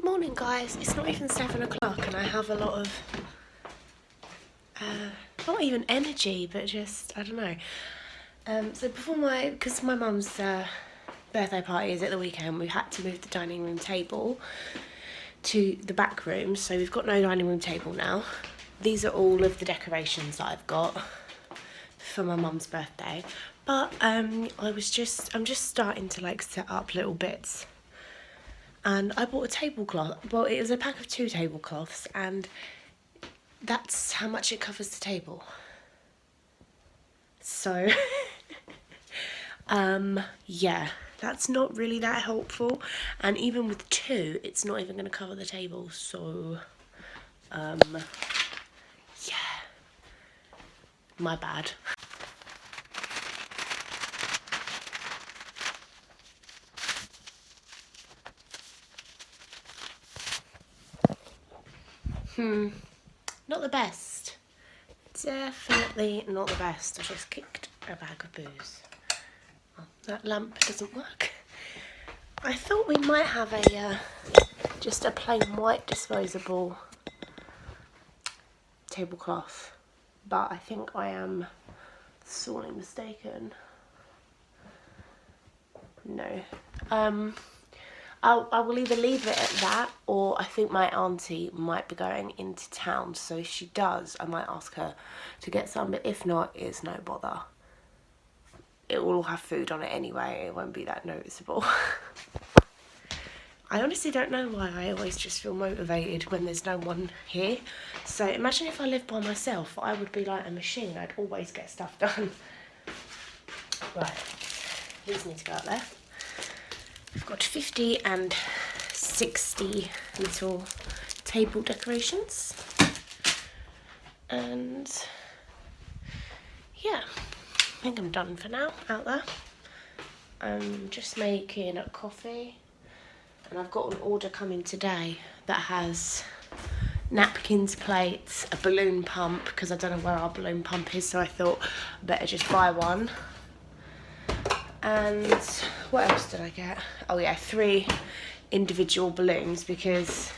Morning guys, it's not even 7 o'clock and I have a lot of, not even energy, but just, I don't know. So before because my mum's birthday party is at the weekend, we had to move the dining room table to the back room, so we've got no dining room table now. These are all of the decorations that I've got for my mum's birthday, but I'm just starting to like set up little bits. And I bought a tablecloth. Well, it was a pack of 2 tablecloths, and that's how much it covers the table. So, yeah, that's not really that helpful. And even with 2, it's not even going to cover the table. So, yeah, my bad. Not the best. Definitely not the best. I just kicked a bag of booze. Oh, that lamp doesn't work. I thought we might have a just a plain white disposable tablecloth, but I think I am sorely mistaken. No. I will either leave it at that, or I think my auntie might be going into town, so if she does, I might ask her to get some, but if not, it's no bother. It will all have food on it anyway, it won't be that noticeable. I honestly don't know why I always just feel motivated when there's no one here. So imagine if I lived by myself, I would be like a machine, I'd always get stuff done. Right, these need to go up there. I've got 50 and 60 little table decorations, and yeah, I think I'm done for now out there. I'm just making a coffee, and I've got an order coming today that has napkins, plates, a balloon pump, because I don't know where our balloon pump is, so I thought I better just buy one. And what else did I get? Oh yeah, 3 individual balloons, because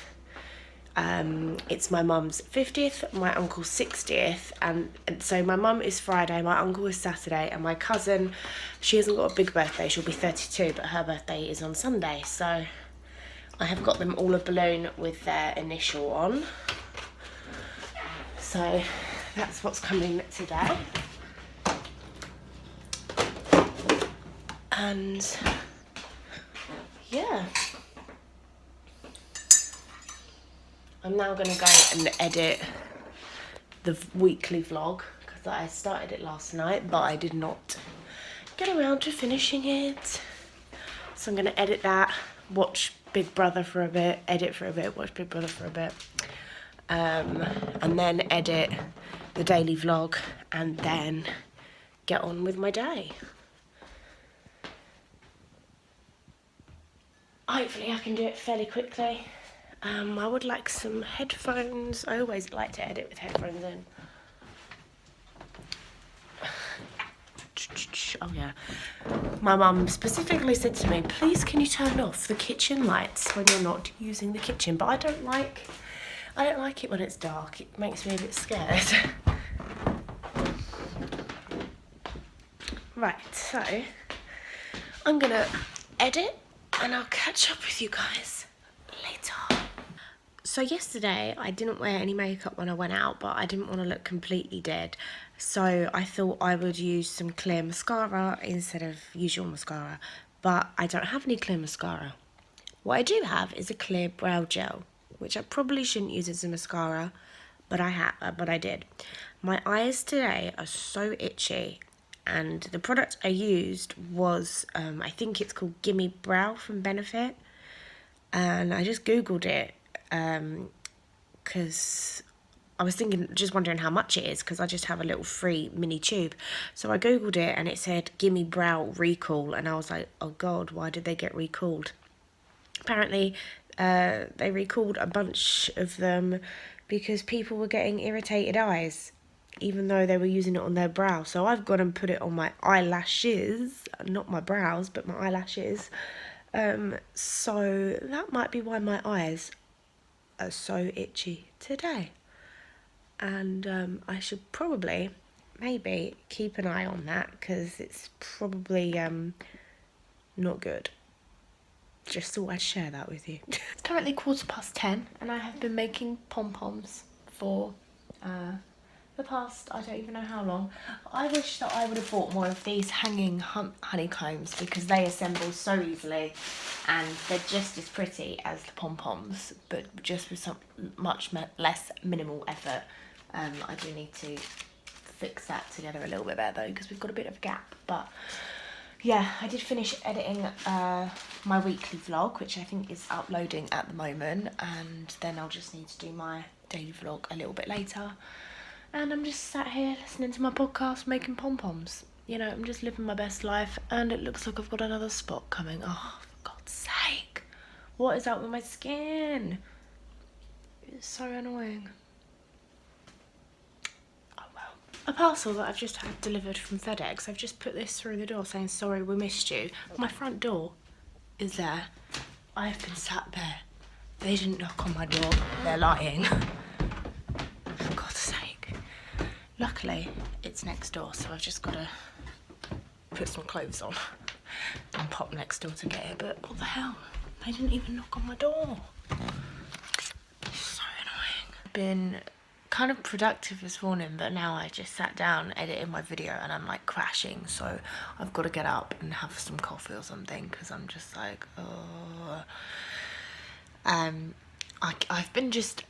it's my mum's 50th, my uncle's 60th, and so my mum is Friday, my uncle is Saturday, and my cousin, she hasn't got a big birthday, she'll be 32, but her birthday is on Sunday, so I have got them all a balloon with their initial on. So that's what's coming today. And yeah, I'm now going to go and edit the weekly vlog, because I started it last night, but I did not get around to finishing it. So I'm going to edit that, watch Big Brother for a bit, edit for a bit, watch Big Brother for a bit, and then edit the daily vlog, and then get on with my day. Hopefully I can do it fairly quickly. I would like some headphones. I always like to edit with headphones in. Oh yeah. My mum specifically said to me, please can you turn off the kitchen lights when you're not using the kitchen, but I don't like it when it's dark. It makes me a bit scared. Right, so I'm gonna edit and I'll catch up with you guys later. So yesterday I didn't wear any makeup when I went out, but I didn't want to look completely dead. So I thought I would use some clear mascara instead of usual mascara, but I don't have any clear mascara. What I do have is a clear brow gel, which I probably shouldn't use as a mascara, but I did. My eyes today are so itchy, and the product I used was, I think it's called Gimme Brow from Benefit, and I just googled it, because I was just wondering how much it is, because I just have a little free mini tube. So I googled it and it said Gimme Brow recall, and I was like, oh god, why did they get recalled? Apparently they recalled a bunch of them because people were getting irritated eyes even though they were using it on their brow. So I've gone and put it on my eyelashes, not my brows, but my eyelashes, So that might be why my eyes are so itchy today. And I should probably, maybe, keep an eye on that, because it's probably not good. Just thought I'd share that with you. It's currently 10:15 and I have been making pom-poms for the past, I don't even know how long. I wish that I would have bought more of these hanging honeycombs, because they assemble so easily and they're just as pretty as the pom-poms, but just with some much less minimal effort. I do need to fix that together a little bit better though, because we've got a bit of a gap. But yeah, I did finish editing my weekly vlog, which I think is uploading at the moment, and then I'll just need to do my daily vlog a little bit later. And I'm just sat here listening to my podcast, making pom-poms. You know, I'm just living my best life, and it looks like I've got another spot coming. Oh, for God's sake. What is up with my skin? It's so annoying. A parcel that I've just had delivered from FedEx. I've just put this through the door saying, sorry, we missed you. My front door is there. I have been sat there. They didn't knock on my door. They're lying. For God's sake. Luckily, it's next door, so I've just got to put some clothes on and pop next door to get it. But what the hell? They didn't even knock on my door. It's so annoying. I've been kind of productive this morning, but now I just sat down editing my video and I'm like crashing, so I've got to get up and have some coffee or something, because I'm just like, oh. I've been just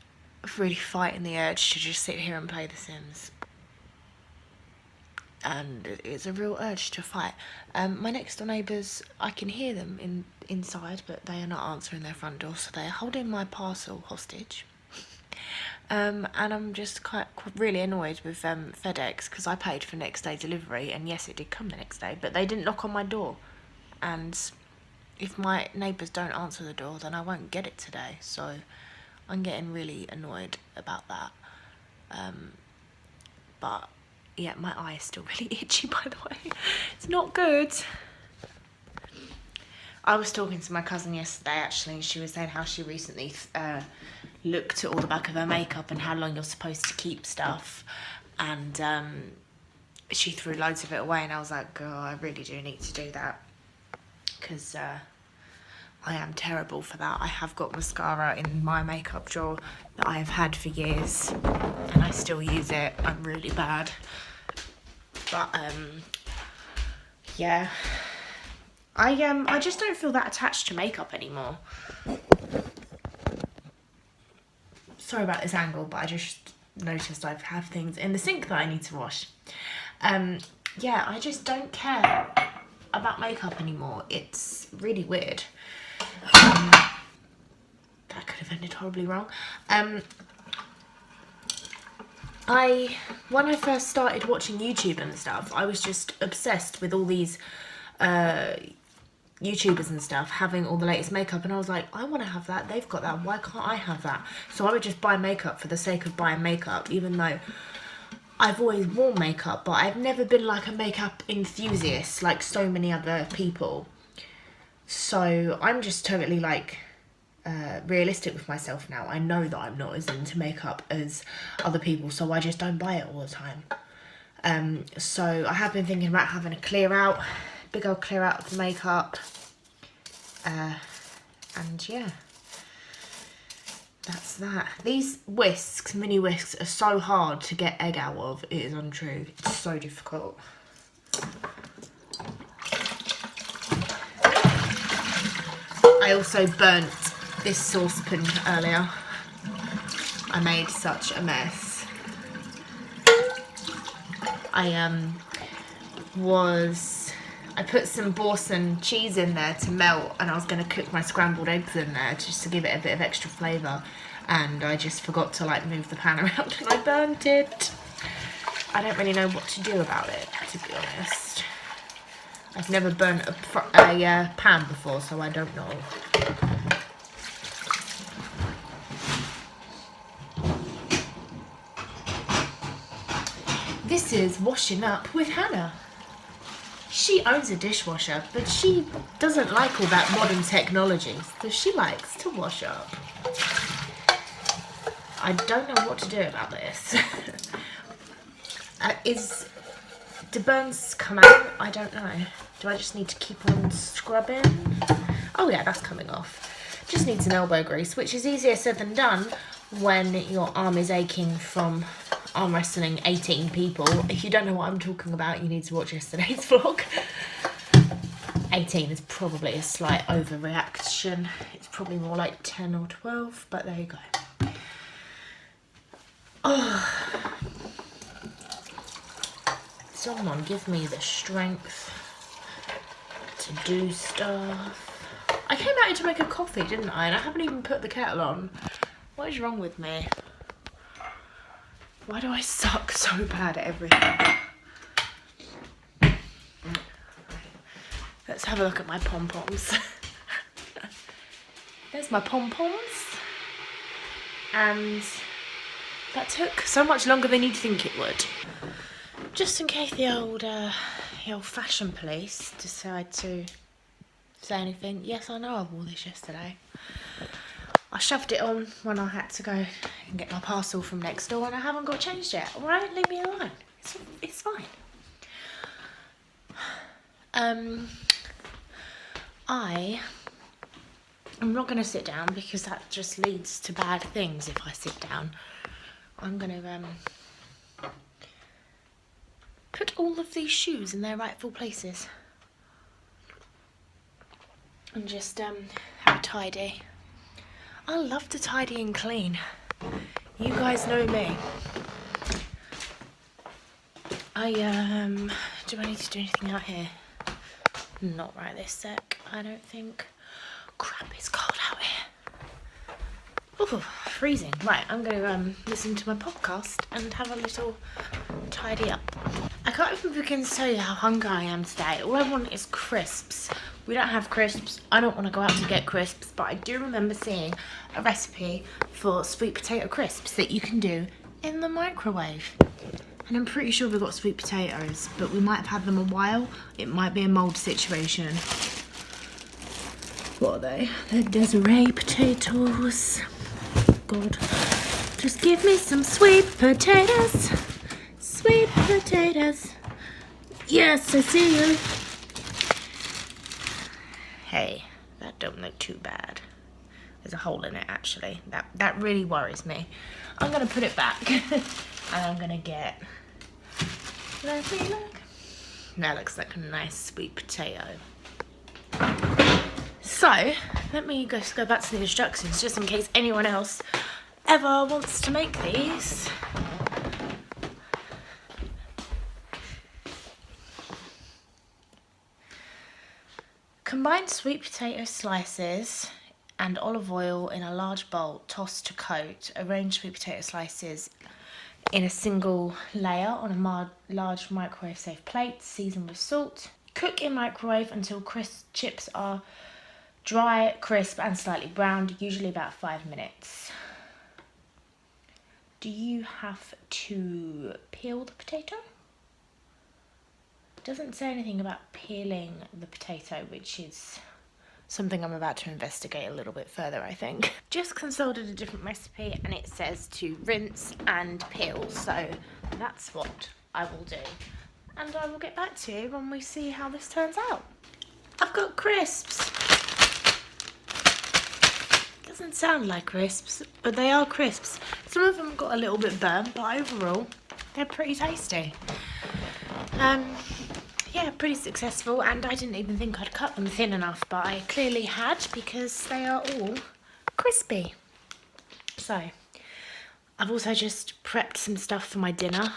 really fighting the urge to just sit here and play The Sims, and it's a real urge to fight. My next door neighbours, I can hear them inside, but they are not answering their front door, so they're holding my parcel hostage. And I'm just really annoyed with FedEx, because I paid for next day delivery, and yes, it did come the next day, but they didn't knock on my door. And if my neighbours don't answer the door, then I won't get it today. So I'm getting really annoyed about that. But yeah, my eye is still really itchy, by the way. It's not good. I was talking to my cousin yesterday, actually, and she was saying how she recently looked at all the back of her makeup and how long you're supposed to keep stuff, and she threw loads of it away, and I was like, oh, I really do need to do that, because I am terrible for that. I have got mascara in my makeup drawer that I have had for years, and I still use it. I'm really bad. But yeah, I just don't feel that attached to makeup anymore. Sorry about this angle, but I just noticed I have things in the sink that I need to wash. Yeah, I just don't care about makeup anymore. It's really weird. That could have ended horribly wrong. When I first started watching YouTube and stuff, I was just obsessed with all these YouTubers and stuff having all the latest makeup, and I was like, I want to have that, they've got that, why can't I have that? So I would just buy makeup for the sake of buying makeup, even though I've always worn makeup, but I've never been like a makeup enthusiast like so many other people. So I'm just totally like realistic with myself now. I know that I'm not as into makeup as other people, so I just don't buy it all the time. So I have been thinking about having a clear out, big old clear out of the makeup, and yeah, that's that. These whisks, mini whisks, are so hard to get egg out of. It is untrue. It's so difficult. I also burnt this saucepan earlier. I made such a mess. I put some Boursin cheese in there to melt, and I was going to cook my scrambled eggs in there just to give it a bit of extra flavour, and I just forgot to like move the pan around and I burnt it. I don't really know what to do about it, to be honest. I've never burnt a pan before, so I don't know. This is Washing Up with Hannah. She owns a dishwasher, but she doesn't like all that modern technology, so she likes to wash up. I don't know what to do about this. Do burns come out? I don't know. Do I just need to keep on scrubbing? Oh yeah, that's coming off. Just needs an elbow grease, which is easier said than done when your arm is aching from arm wrestling 18 people. If you don't know what I'm talking about, you need to watch yesterday's vlog. 18 is probably a slight overreaction. It's probably more like 10 or 12, but there you go. Oh. Someone give me the strength to do stuff. I came out here to make a coffee, didn't I? And I haven't even put the kettle on. What is wrong with me? Why do I suck so bad at everything? Let's have a look at my pom-poms. There's my pom-poms. And that took so much longer than you'd think it would. Just in case the old fashion police decide to say anything. Yes, I know I wore this yesterday. I shoved it on when I had to go and get my parcel from next door, and I haven't got changed yet. Alright, leave me alone. It's fine. I'm not going to sit down because that just leads to bad things if I sit down. I'm going to put all of these shoes in their rightful places and just have a tidy. I love to tidy and clean. You guys know me. Do I need to do anything out here? Not right this sec, I don't think. Crap, it's cold out here. Ooh, freezing. Right, I'm going to listen to my podcast and have a little tidy up. I can't even begin to tell you how hungry I am today. All I want is crisps. We don't have crisps. I don't want to go out to get crisps, but I do remember seeing a recipe for sweet potato crisps that you can do in the microwave. And I'm pretty sure we've got sweet potatoes, but we might have had them a while. It might be a mould situation. What are they? They're Desiree potatoes. God. Just give me some sweet potatoes. Sweet potatoes. Yes, I see you. Hey, that don't look too bad. There's a hole in it, actually. That really worries me. I'm going to put it back. And I'm going to get... Let me look. That looks like a nice sweet potato. So, let me just go back to the instructions, just in case anyone else ever wants to make these. Combine sweet potato slices and olive oil in a large bowl, toss to coat. Arrange sweet potato slices in a single layer on a large microwave-safe plate, season with salt. Cook in microwave until chips are dry, crisp and slightly browned, usually about 5 minutes. Do you have to peel the potato? It doesn't say anything about peeling the potato, which is something I'm about to investigate a little bit further, I think. Just consulted a different recipe and it says to rinse and peel, so that's what I will do. And I will get back to you when we see how this turns out. I've got crisps. Doesn't sound like crisps, but they are crisps. Some of them got a little bit burnt, but overall, they're pretty tasty. Yeah, pretty successful, and I didn't even think I'd cut them thin enough, but I clearly had because they are all crispy. So, I've also just prepped some stuff for my dinner.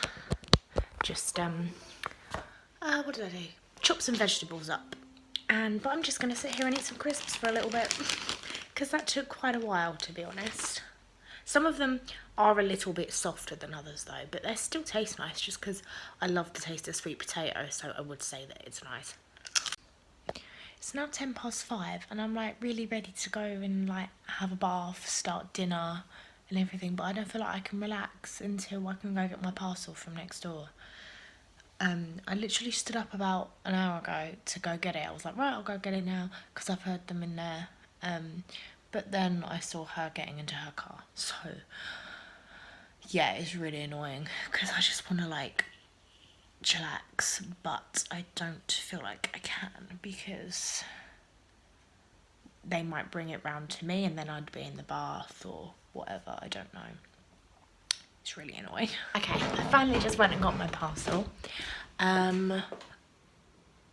Just, what did I do? Chop some vegetables up. But I'm just going to sit here and eat some crisps for a little bit, because that took quite a while, to be honest. Some of them are a little bit softer than others though, but they still taste nice just because I love the taste of sweet potato, so I would say that it's nice. It's now 5:10 and I'm like really ready to go and like have a bath, start dinner and everything, but I don't feel like I can relax until I can go get my parcel from next door. I literally stood up about an hour ago to go get it. I was like, right, I'll go get it now because I've heard them in there. But then I saw her getting into her car. So, yeah, it's really annoying because I just want to, like, chillax. But I don't feel like I can because they might bring it round to me and then I'd be in the bath or whatever. I don't know. It's really annoying. Okay, I finally just went and got my parcel.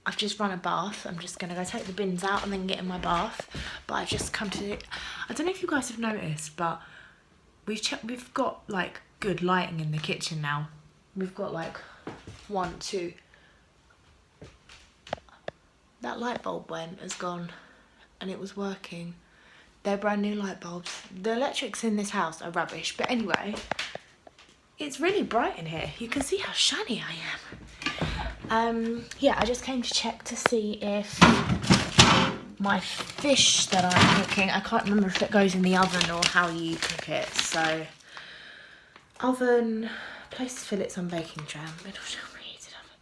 I've just run a bath. I'm just gonna go take the bins out and then get in my bath. But I've just come to, I don't know if you guys have noticed, but we've got like good lighting in the kitchen now. We've got like 1, 2. That light bulb has gone and it was working. They're brand new light bulbs. The electrics in this house are rubbish, but anyway, it's really bright in here. You can see how shiny I am. Yeah, I just came to check to see if my fish that I'm cooking, I can't remember if it goes in the oven or how you cook it. So, oven, place fillets on baking tray, middle shelf preheated oven.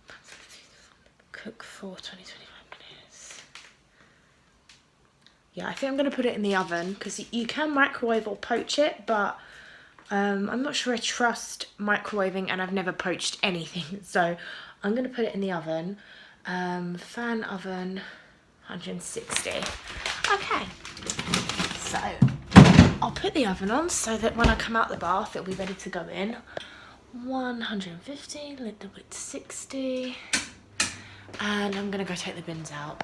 Cook for 20-25 minutes. Yeah, I think I'm going to put it in the oven because you can microwave or poach it, but I'm not sure I trust microwaving and I've never poached anything. So I'm going to put it in the oven. Fan oven, 160. Okay, so I'll put the oven on so that when I come out the bath, it'll be ready to go in. 150, little bit 60. And I'm going to go take the bins out.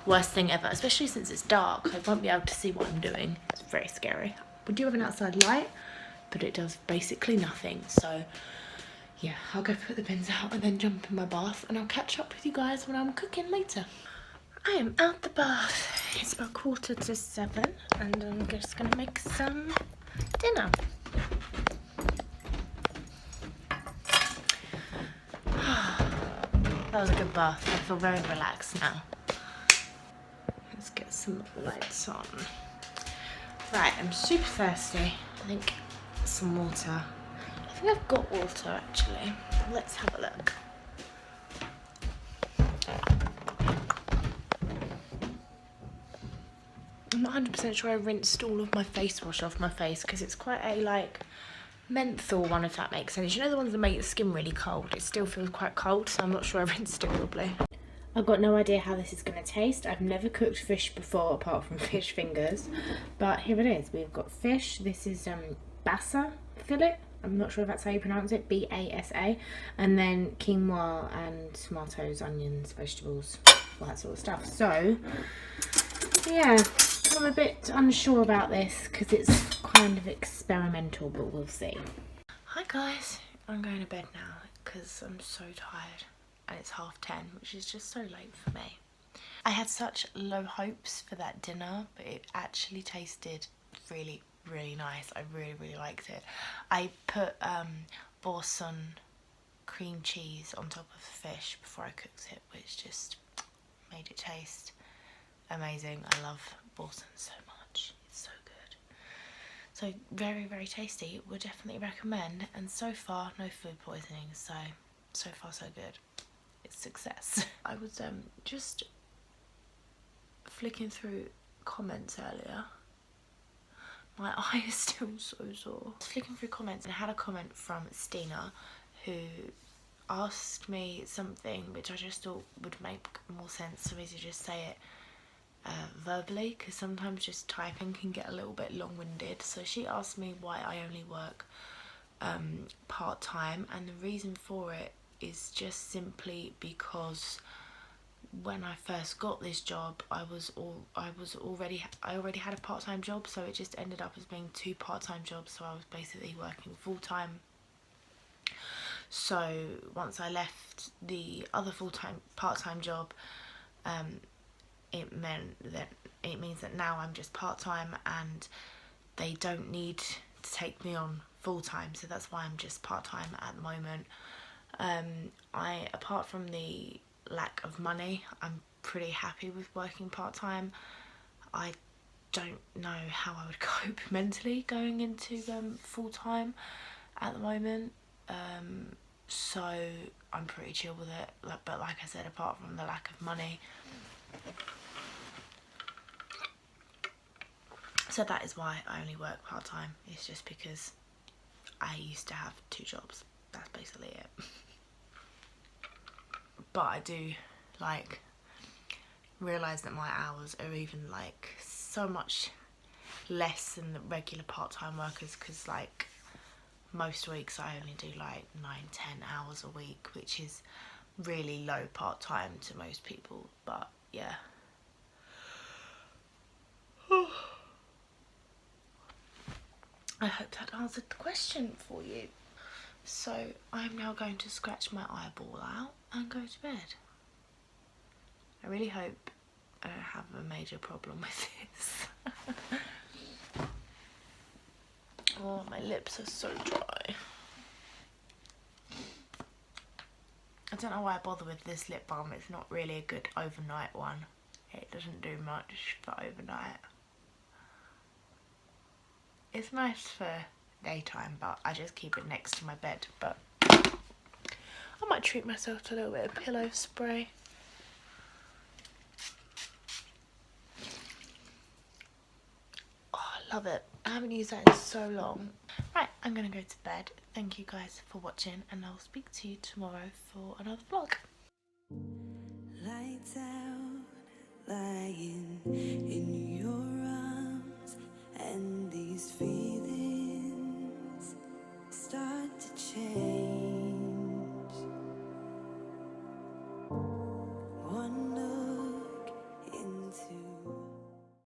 Worst thing ever, especially since it's dark. I won't be able to see what I'm doing. It's very scary. We do have an outside light, but it does basically nothing. So yeah, I'll go put the bins out and then jump in my bath and I'll catch up with you guys when I'm cooking later. I am out the bath. It's about 6:45 and I'm just gonna make some dinner. That was a good bath. I feel very relaxed now. Let's get some lights on. Right, I'm super thirsty. I think some water. I think I've got water actually. Let's have a look. I'm not 100% sure I rinsed all of my face wash off my face because it's quite a like menthol one, if that makes sense. You know the ones that make your skin really cold? It still feels quite cold, so I'm not sure I rinsed it properly. I've got no idea how this is going to taste. I've never cooked fish before apart from fish fingers, but here it is. We've got fish. This is basa fillet. I'm not sure if that's how you pronounce it, B-A-S-A, and then quinoa and tomatoes, onions, vegetables, all that sort of stuff. So yeah, I'm a bit unsure about this because it's kind of experimental, but we'll see. Hi guys, I'm going to bed now because I'm so tired. And it's 10:30, which is just so late for me. I had such low hopes for that dinner, but it actually tasted really, really nice. I really, really liked it. I put boursin cream cheese on top of the fish before I cooked it, which just made it taste amazing. I love boursin so much. It's so good. So very, very tasty. Would definitely recommend. And so far, no food poisoning. So far so good. Success. I was just flicking through comments earlier. My eye is still so sore. I was flicking through comments and I had a comment from Stina who asked me something which I just thought would make more sense for me to just say it verbally, because sometimes just typing can get a little bit long-winded. So she asked me why I only work part-time, and the reason for it is just simply because when I first got this job, I already had a part-time job, so it just ended up as being 2 part-time jobs. So I was basically working full-time. So once I left the other part-time job, it means that now I'm just part-time and they don't need to take me on full-time. So that's why I'm just part-time at the moment. Apart from the lack of money, I'm pretty happy with working part-time. I don't know how I would cope mentally going into full-time at the moment. so I'm pretty chill with it. But like I said, apart from the lack of money, so that is why I only work part-time. It's just because I used to have 2 jobs. That's basically it. But I do like realise that my hours are even like so much less than the regular part-time workers, because like most weeks I only do like 9-10 hours a week, which is really low part-time to most people. But yeah. I hope that answered the question for you. So I'm now going to scratch my eyeball out and go to bed. I really hope I don't have a major problem with this. Oh, my lips are so dry. I don't know why I bother with this lip balm. It's not really a good overnight one. It doesn't do much for overnight. It's nice for daytime, but I just keep it next to my bed. But I might treat myself to a little bit of pillow spray. Oh, I love it. I haven't used that in so long. Right, I'm gonna go to bed. Thank you guys for watching, and I'll speak to you tomorrow for another vlog. Lights out, lying in your arms, and these feelings